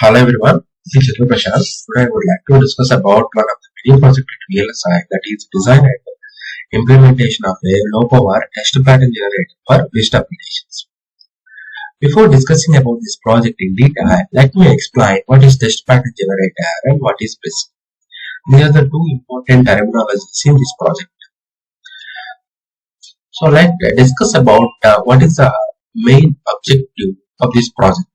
Hello everyone, this is Chandra Prashant. Today I would like to discuss about one of the many projects at VLSI, that is design and implementation of a low power test pattern generator for BIST applications. Before discussing about this project in detail, let me explain what is test pattern generator and what is BIST. These are the two important terminologies in this project. So let's discuss about what is the main objective of this project.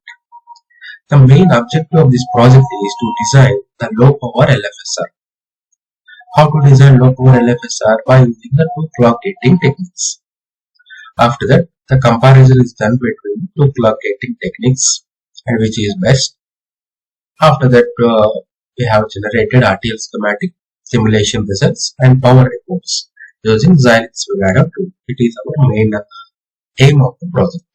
The main objective of this project is to design the low power LFSR. How to design low power LFSR? By using the two clock gating techniques. After that, the comparison is done between two clock gating techniques and which is best. After that, we have generated RTL schematic, simulation results and power reports using Xilinx Verilog 2. It is our main aim of the project.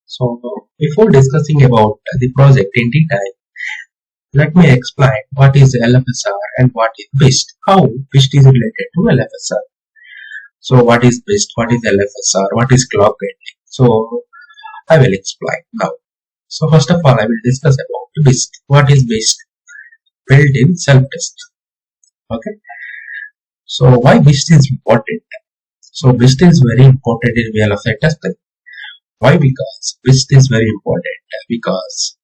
So before discussing about the project in detail, let me explain what is LFSR and what is BIST, how BIST is related to LFSR. So what is BIST, what is LFSR, what is clock gating? So I will explain now. So first of all, I will discuss about BIST. What is BIST? Built-in self-test. Okay. So why BIST is important? So BIST is very important in VLSI testing. Why? Because BIST is very important because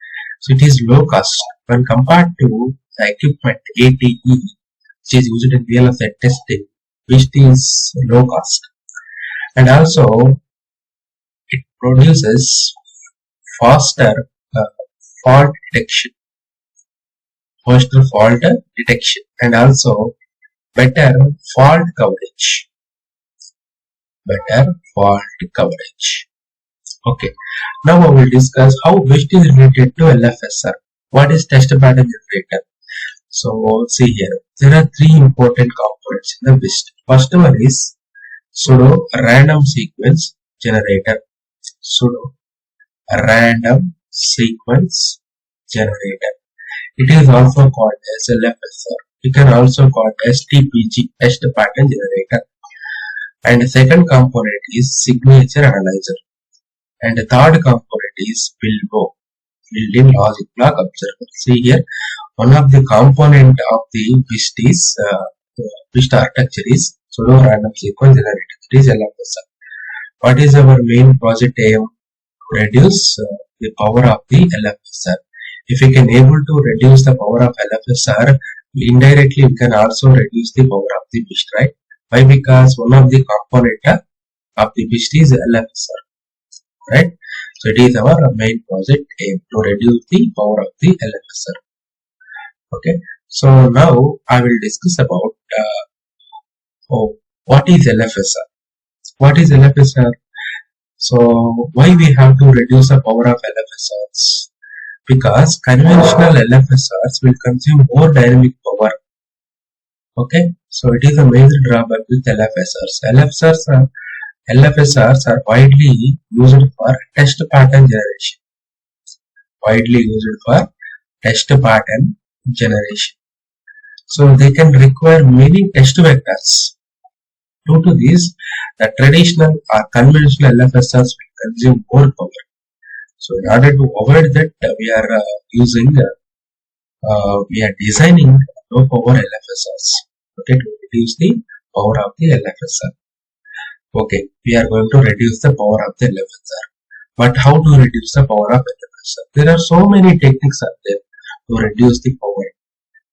it is low cost when compared to the equipment ATE which is used in VLSI testing. BIST is low cost and also it produces faster fault detection, and also better fault coverage. Okay, now I will discuss how BIST is related to LFSR. What is test pattern generator? So see here, there are three important components in the BIST. First one is pseudo random sequence generator. It is also called as LFSR. You can also call it as TPG, test pattern generator. And the second component is signature analyzer. And the third component is built-in logic block observer. See here, one of the component of the BIST is BIST architecture is pseudo random sequence generator. It is LFSR. What is our main project aim? Reduce the power of the LFSR. If we can able to reduce the power of LFSR, indirectly we can also reduce the power of the BIST, right? Why? Because one of the component of the BIST is LFSR. Right, so it is our main project aim to reduce the power of the LFSR. Okay, so now I will discuss about what is LFSR. What is LFSR? So why we have to reduce the power of LFSRs? Because conventional LFSRs will consume more dynamic power. Okay, so it is a major drawback with LFSRs. LFSRs are widely used for test pattern generation. So they can require many test vectors. Due to this, the traditional or conventional LFSRs will consume more power. So in order to avoid that, we are designing low power LFSRs. Okay, to reduce the power of the LFSR. Okay, we are going to reduce the power of the LFSR. But how to reduce the power of LFSR? There are so many techniques out there to reduce the power.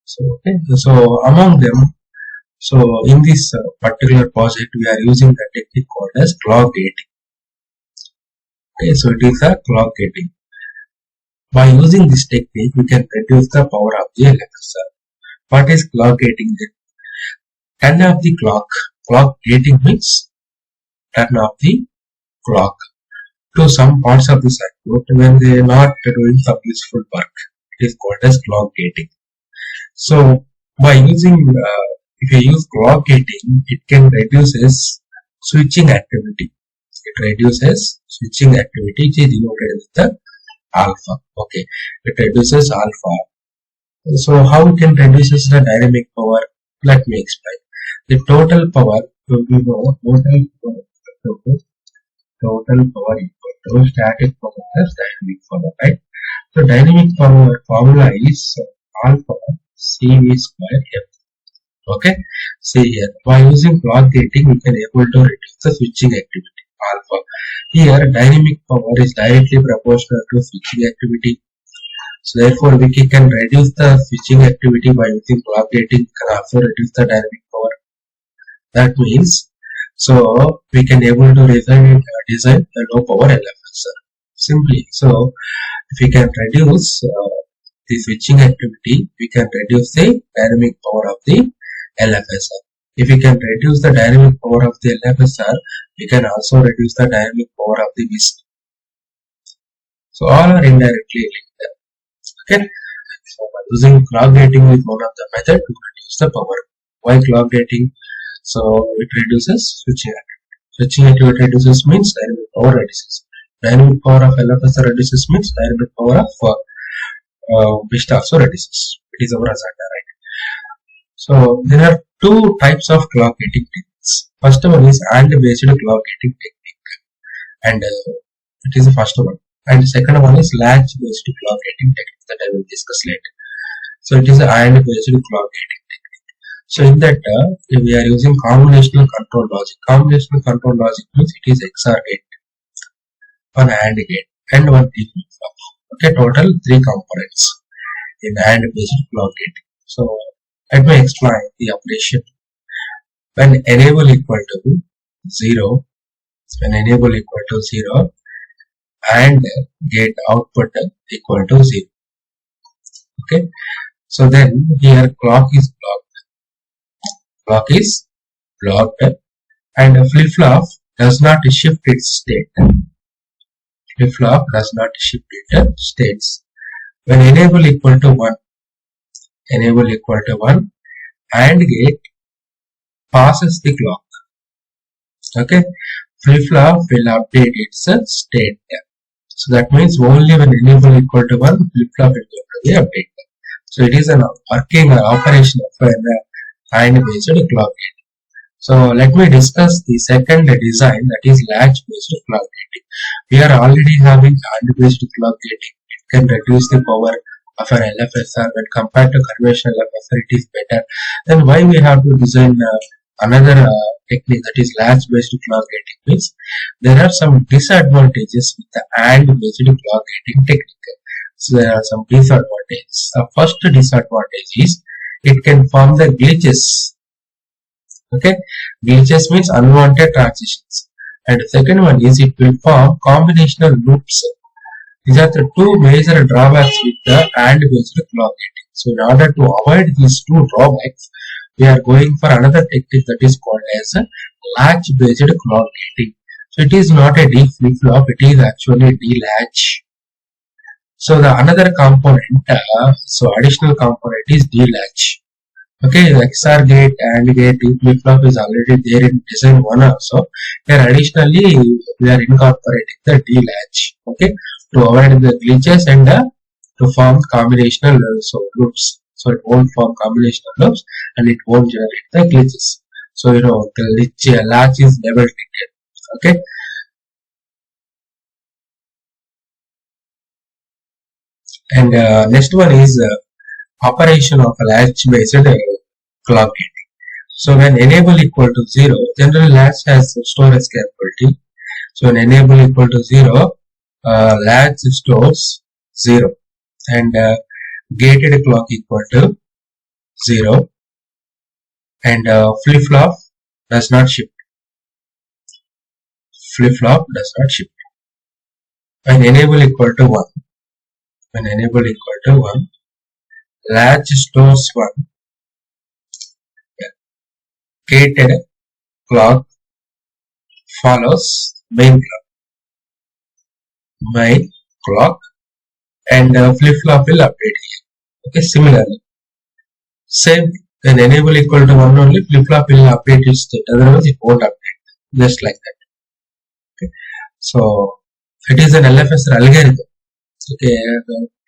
So among them, so in this particular project, we are using the technique called as clock gating. Okay, so it is a clock gating. By using this technique, we can reduce the power of the LFSR. What is clock gating then? Turn off the clock. Clock gating means turn off the clock to some parts of the circuit when they are not doing some useful work. It is called as clock gating. So by using, if you use clock gating, it can reduces switching activity. It reduces switching activity, which is denoted with the alpha. Okay, it reduces alpha. So how it can reduces the dynamic power? Let me explain. The total power will be total power equal to static power plus dynamic power, right? So dynamic power formula is alpha CV square F. Okay, see here, by using clock gating we can able to reduce the switching activity alpha. Here dynamic power is directly proportional to switching activity. So therefore we can reduce the switching activity by using clock gating. We can also reduce the dynamic power. That means, so we can able to design a low power LFSR simply. So if we can reduce the switching activity, we can reduce the dynamic power of the LFSR. If we can reduce the dynamic power of the LFSR, we can also reduce the dynamic power of the BIST. So all are indirectly linked. Okay. So by using clock gating is one of the method to reduce the power. Why clock gating? So it reduces switching activity. Switching activity reduces means dynamic power reduces. Dynamic power of LFSR reduces means dynamic power of BIST also reduces. It is our agenda, right? So there are two types of clock gating techniques. First one is AND based clock gating technique, and it is the first one. And the second one is latch based clock gating technique that I will discuss later. So it is an AND based clock gating technique. So in that we are using combinational control logic. Combinational control logic means it is XOR gate, one AND gate, and one T flip-flop. Okay, total 3 components in AND based clock gating. So let me explain the operation. When enable equal to 0, and gate output equal to 0. Okay, so then here clock is blocked, and flip-flop does not shift its state. Flip-flop does not shift its states. When enable equal to 1, and gate passes the clock. Okay, flip-flop will update its state. So that means only when enable equal to 1, flip-flop is going to be updated. So it is an working operation of an AND based clock gating. So let me discuss the second design, that is latch based clock gating. We are already having AND based clock gating. It can reduce the power of an LFSR when compared to conventional LFSR. It is better. Then why we have to design another technique, that is latch based clock gating? Means there are some disadvantages with the AND based clock gating technique. So there are some disadvantages. The first disadvantage is it can form the glitches. Okay, glitches means unwanted transitions. And the second one is it will form combinational loops. These are the two major drawbacks with the AND based clock gating. So in order to avoid these two drawbacks, we are going for another technique that is called as a latch based clock gating. So it is not a D flip-flop, it is actually a D latch. So the another component, so additional component is D latch. Okay, the XOR gate and gate D flip-flop is already there in design 1 also. Here additionally we are incorporating the D latch. Okay, to avoid the glitches and to form combinational loops. So it won't form combinational loops and it won't generate the glitches. So the latch is never treated. Okay. And next one is operation of a latch based clock gating. So when enable equal to 0, generally latch has storage capability. So when enable equal to 0, latch stores 0, and gated clock equal to 0, and flip-flop does not shift. Flip-flop does not shift. When enable equal to 1, latch stores 1, gated clock follows main clock, and flip-flop will update here. Okay, similarly, same when enable equal to 1 only, flip-flop will update its state, otherwise it won't update, just like that. Okay, so it is an LFSR algorithm. Okay,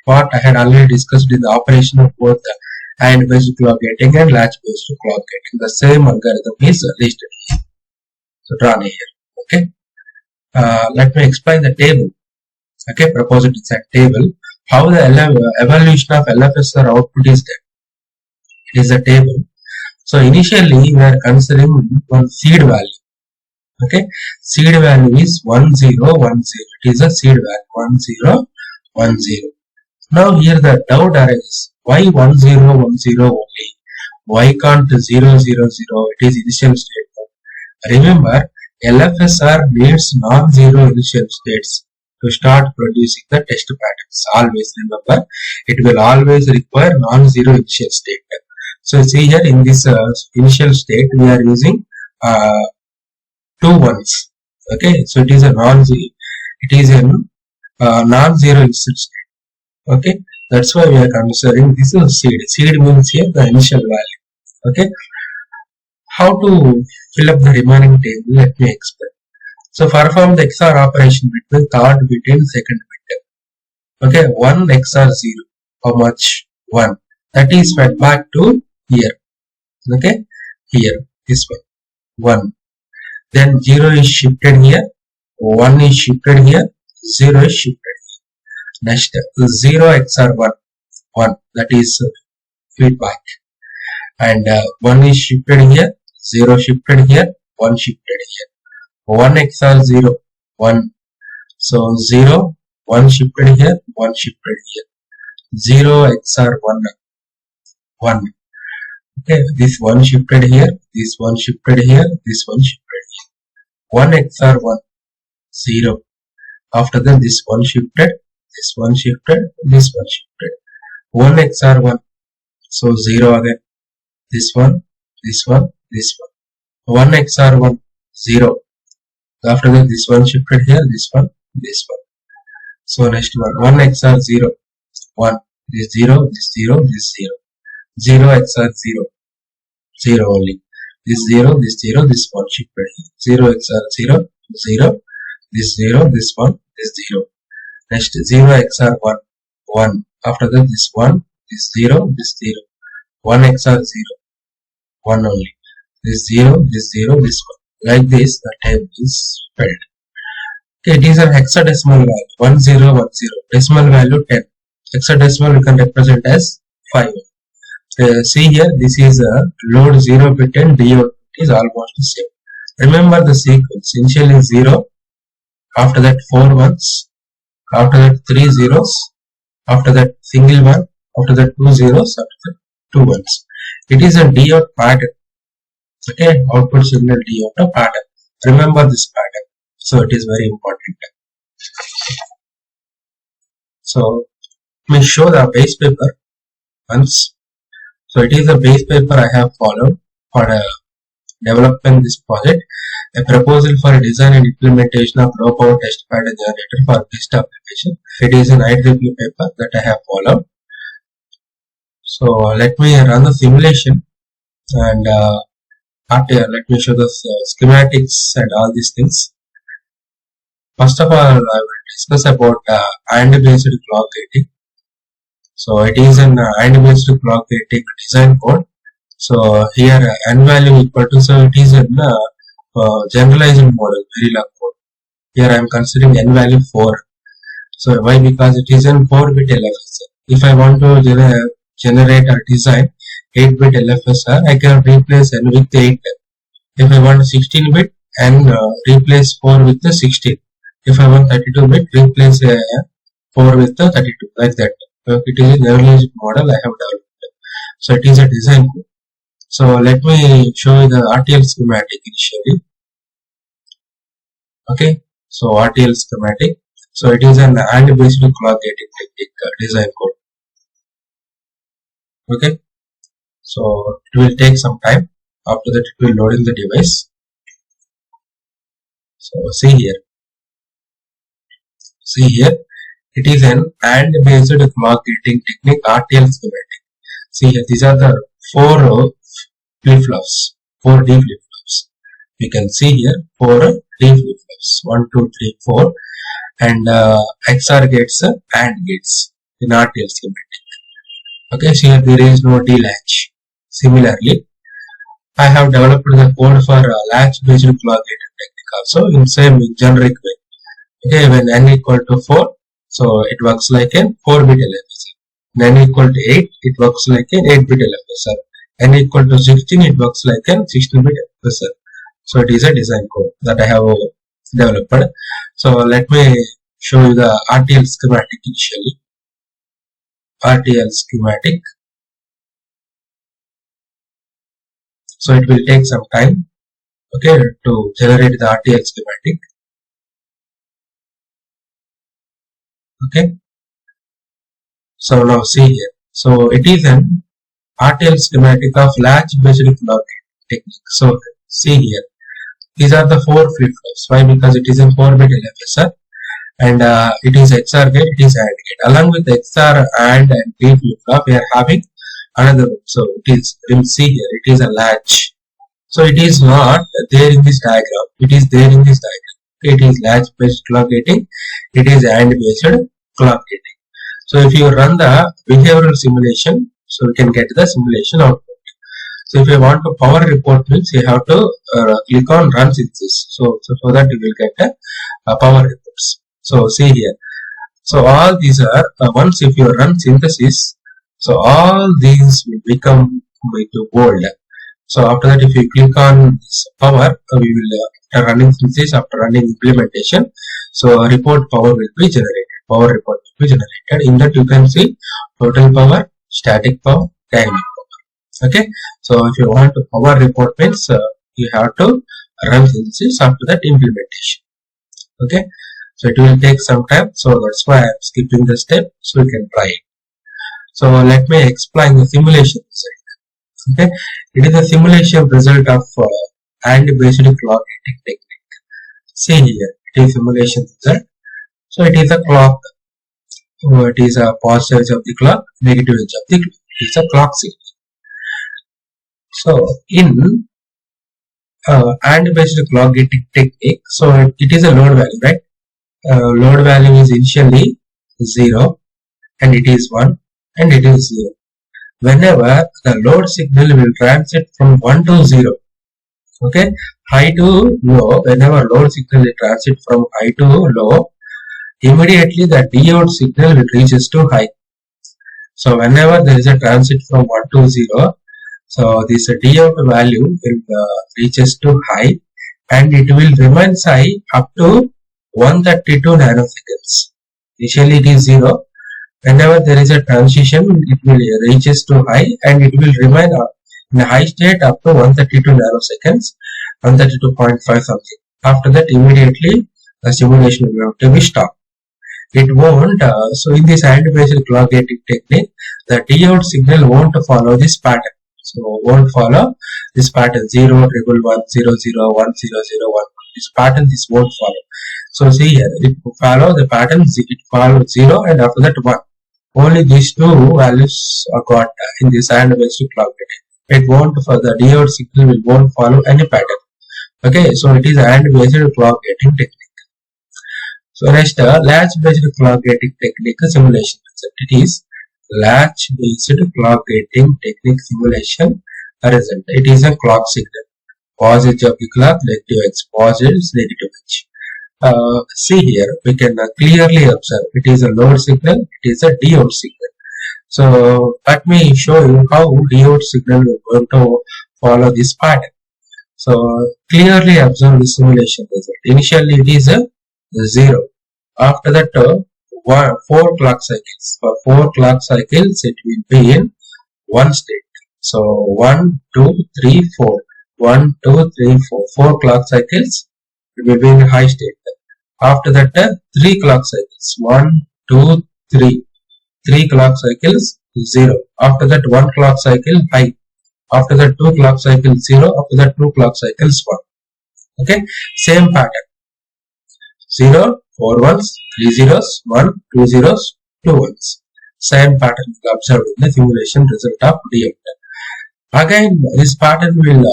what I had already discussed in the operation of both the AND based clock gating and latch based clock gating. The same algorithm is listed here. So drawn here. Okay, let me explain the table. Okay, proposed design table. How the evaluation of LFSR output is there? It is a table. So initially we are considering one seed value. Okay, seed value is 1010. It is a seed value 1010. Now here the doubt arises. Why 1010 only? Why can't 000? It is initial state. Remember, LFSR needs non-zero initial states to start producing the test patterns. Always remember, it will always require non-zero initial state. So see here in this initial state we are using two ones. Okay, so it is a non-zero. It is a non-zero initial state. Okay, that's why we are considering this is seed. Seed means here the initial value. Okay, how to fill up the remaining table? Let me explain. So perform the XOR operation between third bit and second bit. Okay, 1 XOR 0. How much? 1. That is fed back to here. Okay, here this one 1. Then 0 is shifted here, 1 is shifted here, 0 is shifted here. Next 0 XOR 1, 1, that is feedback. And 1 is shifted here, 0 shifted here, 1 shifted here. 1 XOR 0, 1. So 0, 1 shifted here, 1 shifted here. 0 XOR 1, 1. Okay, this 1 shifted here, this 1 shifted here, this 1 shifted here. 1 XOR 1, 0. After that, this 1 shifted, this 1 shifted, this 1 shifted. 1 XOR 1, so 0 again. This one, this one, this one. 1 XOR 1, 0. After that, this 1 shifted here, this one, this one. So next one, 1 XOR 0, 1. This 0, this 0, this 0. 0 XOR 0, 0 only. This 0, this 0, this 1 shifted here. 0 XOR 0, 0. This 0, this 1, this 0. Next 0 XOR 1, 1. After that, this 1, this 0, this 0. 1 XOR 0, 1 only. This 0, this 0, this 1. Like this, the table is filled. Okay, it is an hexadecimal value 1010. Decimal value 10. Hexadecimal we can represent as 5. See here, this is a load 0 bit and DO is almost the same. Remember the sequence. Initially 0, after that 4 ones, after that 3 zeros, after that single 1, after that 2 zeros, after that 2 ones. It is a DO pattern. Okay, output signal DO pattern. Remember this pattern. So it is very important. So let me show the base paper once. So it is a base paper I have followed for developing this project. A proposal for design and implementation of low power test pattern generator for BIST application. It is an IEEE paper that I have followed. So let me run the simulation and let me show the schematics and all these things. First of all, I will discuss about AND based clock gating. So it is an AND based clock gating design code. So here n value equal to, so it is a generalized model Verilog code. Here I am considering n value 4. So why? Because it is an 4-bit LFSR. If I want to generate or design 8-bit LFSR, I can replace n with 8. If I want 16-bit and replace 4 with the 16. If I want 32-bit, replace 4 with the 32, like that. It is a generalized model I have developed. So it is a design code. So let me show you the RTL schematic initially. Okay, so RTL schematic. So it is an AND based clock gating technique design code. Okay, so it will take some time. After that, it will load in the device. So see here. See here, it is an AND based clock gating technique RTL schematic. See here, these are the 4 flip-flops, 4 D flip-flops. You can see here 4 D flip-flops, 1, 2, 3, 4, and XOR gates, AND gates in RTL schematic. Okay, so here there is no D latch. Similarly, I have developed the code for latch based clock gating technique also in same generic way. Okay, when n equal to 4, So it works like a 4-bit LFSR. N equal to 8, it works like an 8-bit LFSR. N equal to 16, it works like a 16-bit LFSR. So it is a design code that I have developed. So let me show you the RTL schematic initially. RTL schematic. So it will take some time, okay, to generate the RTL schematic. Okay. So now see here. So it is an RTL schematic of latch-based clock technique. So see here. These are the 4 flip-flops. Why? Because it is a 4-bit LFSR and it is XR gate, it is AND gate. Along with XR and D flip-flop, we are having another one. So it is, you will see here, it is a latch. So it is not there in this diagram. It is there in this diagram. It is latch-based clock gating. It is AND-based clock gating. So if you run the behavioral simulation, so we can get the simulation output. So if you want to power report means you have to click on run synthesis. So for that you will get a power reports. So see here. So all these are once if you run synthesis, so all these will become into bold. So after that, if you click on this power, we will after running synthesis, after running implementation, so report power will be generated. Power report will be generated. In that you can see total power, static power, dynamic power. Okay. So if you want to power report means you have to run synthesis, after that implementation. Okay. So it will take some time. So that's why I am skipping the step. So you can try it. So let me explain the simulation result. Okay. It is a simulation result of AND-based clock gating technique. See here. It is simulation result. So it is a clock. It is a positive edge of the clock, negative edge of the clock. It is a clock signal. So in AND-based clock gating technique, so it is a load value, right? Load value is initially 0 and it is 1 and it is 0. Whenever the load signal will transit from 1 to 0, okay, high to low, whenever load signal will transit from high to low, immediately the Dout signal will reaches to high. So whenever there is a transit from 1 to 0, so this Dout value will reaches to high and it will remain high up to 132 nanoseconds. Initially it is 0. Whenever there is a transition, it will reaches to high and it will remain in a high state up to 132 nanoseconds, 132.5 something. After that, immediately the simulation will have to be stopped. It won't. So in this AND-based clock gating technique, the Dout signal won't follow this pattern. So won't follow this pattern 0, 1, 1, 0, 0, 1, 0, 0, 1. This pattern this won't follow. So see here, it follow the pattern. It follows 0 and after that 1. Only these two values are got in this AND-based clock gating. It won't for the Dout signal won't follow any pattern. Okay, so it is AND-based clock gating technique. So next, latch-based clock gating technique simulation. It is latch-based clock gating technique simulation result. It is a clock signal. Positive of the clock, negative edge. Positive, negative edge. See here, we can clearly observe it is a load signal, it is a Dout signal. So let me show you how Dout signal is going to follow this pattern. So clearly observe the simulation result. Initially it is a 0. After that 4 clock cycles. For 4 clock cycles it will be in one state. So 1, 2, 3, 4. 1, 2, 3, 4. 4 clock cycles it will be in high state. After that 3 clock cycles. 1, 2, 3. 3 clock cycles 0. After that 1 clock cycle high. After that 2 clock cycles 0. After that 2 clock cycles 1. Okay, same pattern. 0, 4 ones, 3 zeros, 1, 2 zeros, 2 ones. Same pattern observed in the simulation result of Dout. Again, this pattern will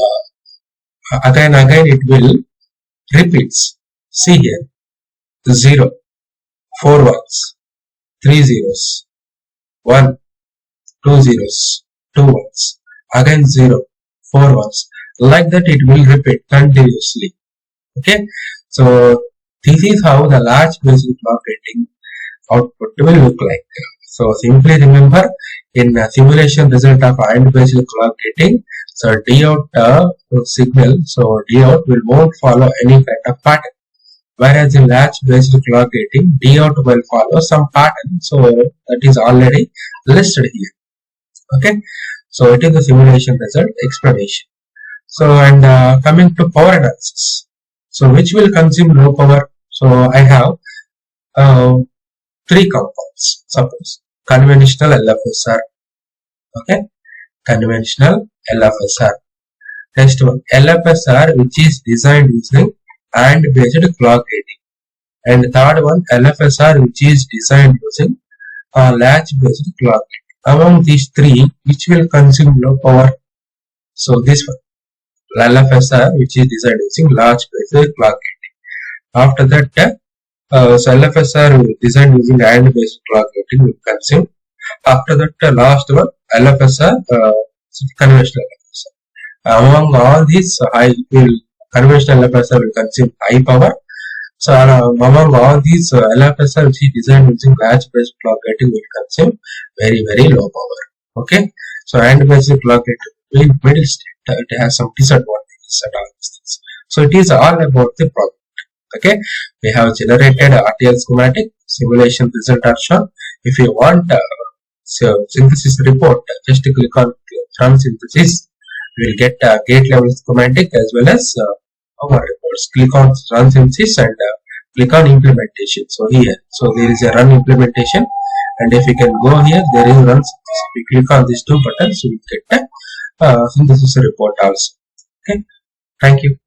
again it will repeats. See here, 0, 4 ones, 3 zeros, 1, 2 zeros, 2 ones. Again 0, 4 ones. Like that it will repeat continuously. Okay, so this is how the latch-based clock gating output will look like. So simply remember, in simulation result of AND based clock gating, so D out signal, so D out won't follow any kind of pattern. Whereas in latch based clock gating, D out will follow some pattern. So that is already listed here. Okay. So it is the simulation result explanation. So and coming to power analysis. So which will consume low power? So I have three compounds. Suppose conventional LFSR. Okay. Conventional LFSR. Next one, LFSR, which is designed using AND based clock gating. And third one, LFSR, which is designed using latch based clock gating. Among these three, which will consume low power? So this one, LFSR, which is designed using latch based clock gating. After that, so LFSR designed using AND based clock gating will consume. After that, last one, LFSR, conventional LFSR. Among all these, conventional LFSR will consume high power. So among all these, LFSR which is designed using latch based clock gating will consume very low power. Okay. So AND based clock gating in middle state, it has some disadvantages and all these things. So it is all about the project. Okay. We have generated RTL schematic, simulation result are shown. If you want synthesis report, just click on run synthesis. You will get gate level schematic as well as our reports. Click on run synthesis and click on implementation. So here, so there is a run implementation, and if you can go here, there is run synthesis. If you click on these two buttons, you will get a synthesis report also. Okay, thank you.